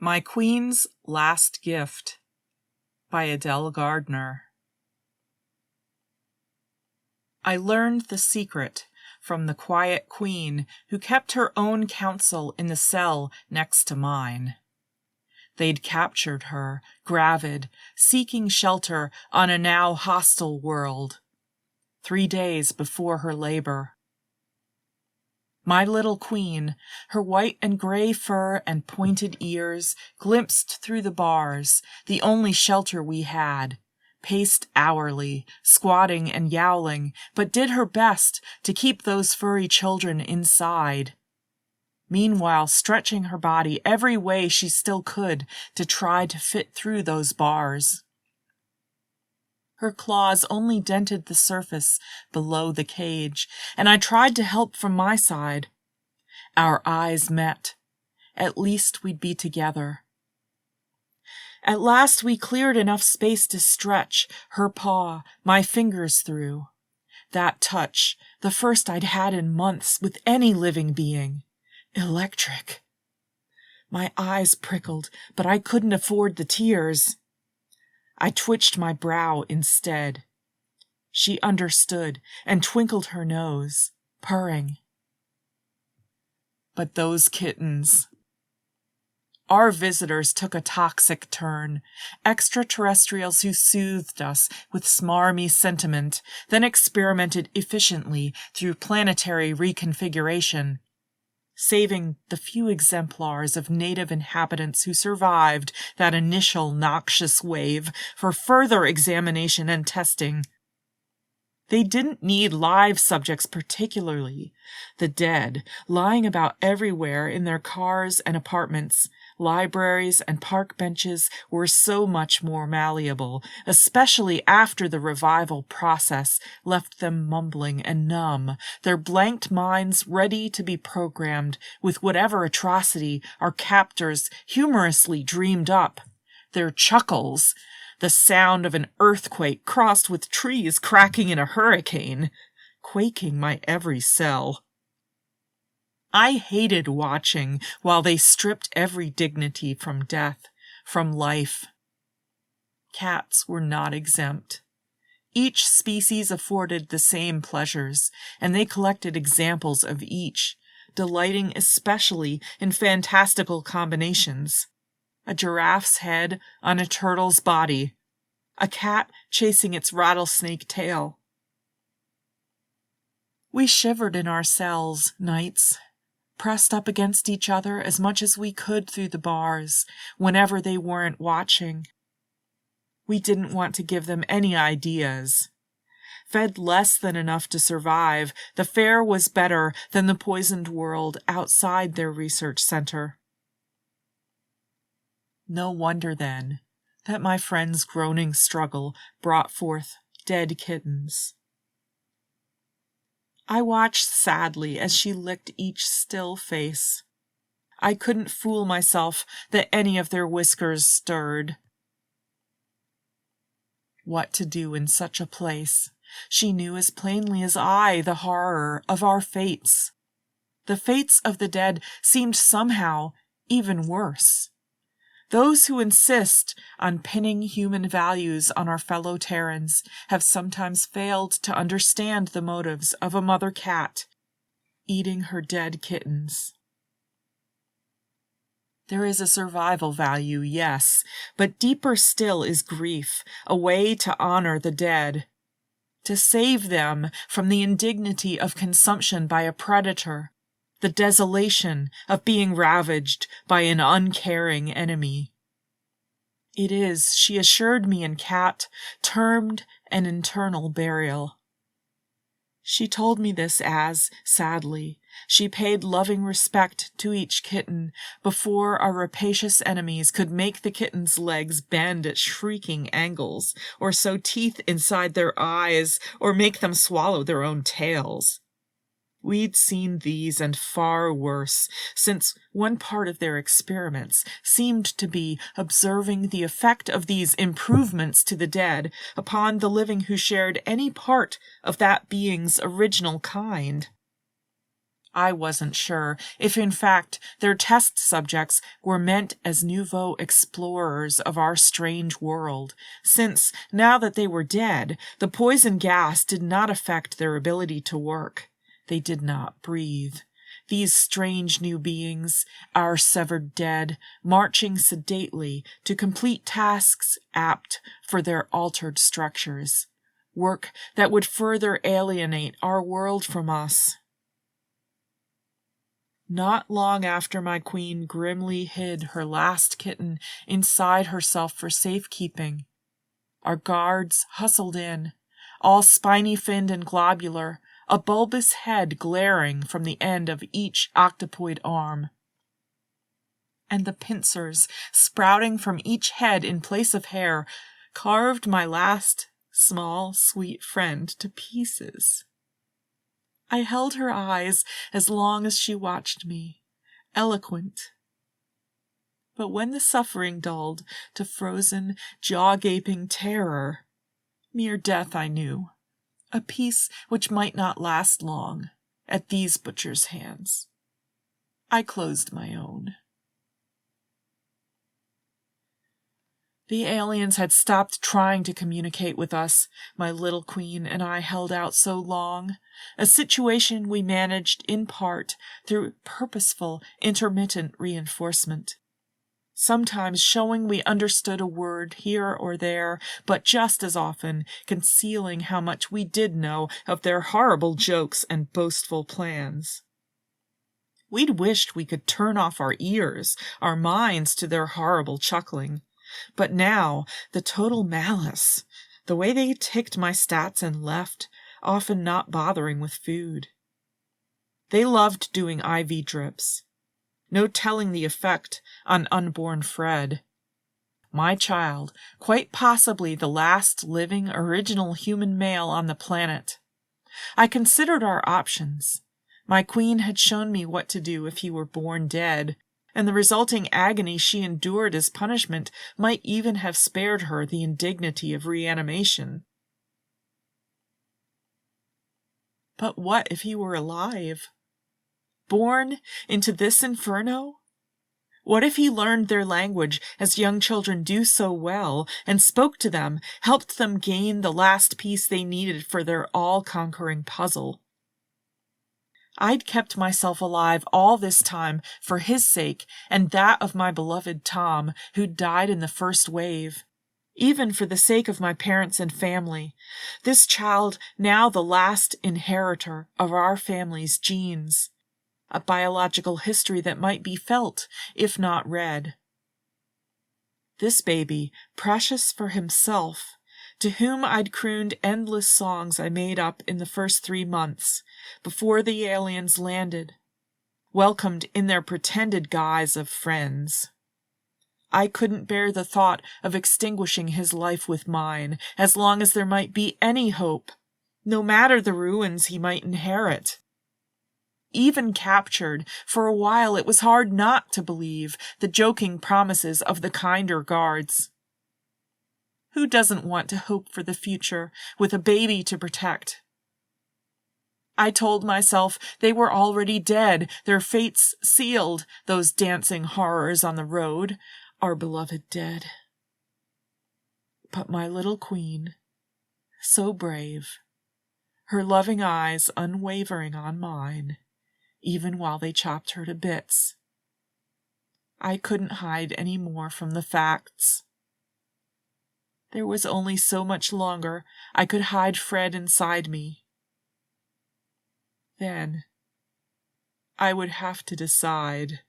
My Queen's Last Gift by Adele Gardner. I learned the secret from the quiet queen who kept her own counsel in the cell next to mine. They'd captured her, gravid, seeking shelter on a now hostile world, 3 days before her labor. My little queen, her white and gray fur and pointed ears glimpsed through the bars, the only shelter we had, paced hourly, squatting and yowling, but did her best to keep those furry children inside. Meanwhile, stretching her body every way she still could to try to fit through those bars. Her claws only dented the surface below the cage, and I tried to help from my side. Our eyes met. At least we'd be together. At last we cleared enough space to stretch her paw, my fingers through. That touch, the first I'd had in months with any living being. Electric. My eyes prickled, but I couldn't afford the tears. I twitched my brow instead. She understood and twinkled her nose, purring. But those kittens. Our visitors took a toxic turn, extraterrestrials who soothed us with smarmy sentiment, then experimented efficiently through planetary reconfiguration, saving the few exemplars of native inhabitants who survived that initial noxious wave for further examination and testing. They didn't need live subjects particularly. The dead, lying about everywhere in their cars and apartments, libraries and park benches, were so much more malleable, especially after the revival process left them mumbling and numb, their blanked minds ready to be programmed with whatever atrocity our captors humorously dreamed up. Their chuckles, the sound of an earthquake crossed with trees cracking in a hurricane, quaking my every cell. I hated watching while they stripped every dignity from death, from life. Cats were not exempt. Each species afforded the same pleasures, and they collected examples of each, delighting especially in fantastical combinations. A giraffe's head on a turtle's body, a cat chasing its rattlesnake tail. We shivered in our cells nights, pressed up against each other as much as we could through the bars, whenever they weren't watching. We didn't want to give them any ideas. Fed less than enough to survive, the fare was better than the poisoned world outside their research center. No wonder, then, that my friend's groaning struggle brought forth dead kittens. I watched sadly as she licked each still face. I couldn't fool myself that any of their whiskers stirred. What to do in such a place? She knew as plainly as I the horror of our fates. The fates of the dead seemed somehow even worse. Those who insist on pinning human values on our fellow Terrans have sometimes failed to understand the motives of a mother cat eating her dead kittens. There is a survival value, yes, but deeper still is grief, a way to honor the dead, to save them from the indignity of consumption by a predator, the desolation of being ravaged by an uncaring enemy. It is, she assured me in Cat, termed an internal burial. She told me this as, sadly, she paid loving respect to each kitten before our rapacious enemies could make the kitten's legs bend at shrieking angles, or sew teeth inside their eyes, or make them swallow their own tails. We'd seen these and far worse, since one part of their experiments seemed to be observing the effect of these improvements to the dead upon the living who shared any part of that being's original kind. I wasn't sure if, in fact, their test subjects were meant as nouveau explorers of our strange world, since, now that they were dead, the poison gas did not affect their ability to work. They did not breathe. These strange new beings, our severed dead, marching sedately to complete tasks apt for their altered structures, work that would further alienate our world from us. Not long after my queen grimly hid her last kitten inside herself for safekeeping, our guards hustled in, all spiny-finned and globular, a bulbous head glaring from the end of each octopoid arm, and the pincers sprouting from each head in place of hair carved my last small, sweet friend to pieces. I held her eyes as long as she watched me, eloquent. But when the suffering dulled to frozen, jaw-gaping terror, mere death I knew, a peace which might not last long at these butchers' hands, I closed my own. The aliens had stopped trying to communicate with us, my little queen and I held out so long, a situation we managed in part through purposeful, intermittent reinforcement, sometimes showing we understood a word here or there, but just as often concealing how much we did know of their horrible jokes and boastful plans. We'd wished we could turn off our ears, our minds to their horrible chuckling. But now, the total malice, the way they ticked my stats and left, often not bothering with food. They loved doing IV drips. No telling the effect on unborn Fred. My child, quite possibly the last living original human male on the planet. I considered our options. My queen had shown me what to do if he were born dead, and the resulting agony she endured as punishment might even have spared her the indignity of reanimation. But what if he were alive? Born into this inferno? What if he learned their language as young children do so well, and spoke to them, helped them gain the last piece they needed for their all-conquering puzzle? I'd kept myself alive all this time for his sake and that of my beloved Tom, who died in the first wave. Even for the sake of my parents and family, this child now the last inheritor of our family's genes, a biological history that might be felt, if not read. This baby, precious for himself, to whom I'd crooned endless songs I made up in the first 3 months, before the aliens landed, welcomed in their pretended guise of friends. I couldn't bear the thought of extinguishing his life with mine, as long as there might be any hope, no matter the ruins he might inherit. Even captured, for a while it was hard not to believe the joking promises of the kinder guards. Who doesn't want to hope for the future with a baby to protect? I told myself they were already dead, their fates sealed, those dancing horrors on the road, our beloved dead. But my little queen, so brave, her loving eyes unwavering on mine, even while they chopped her to bits. I couldn't hide any more from the facts. There was only so much longer I could hide Fred inside me. Then I would have to decide.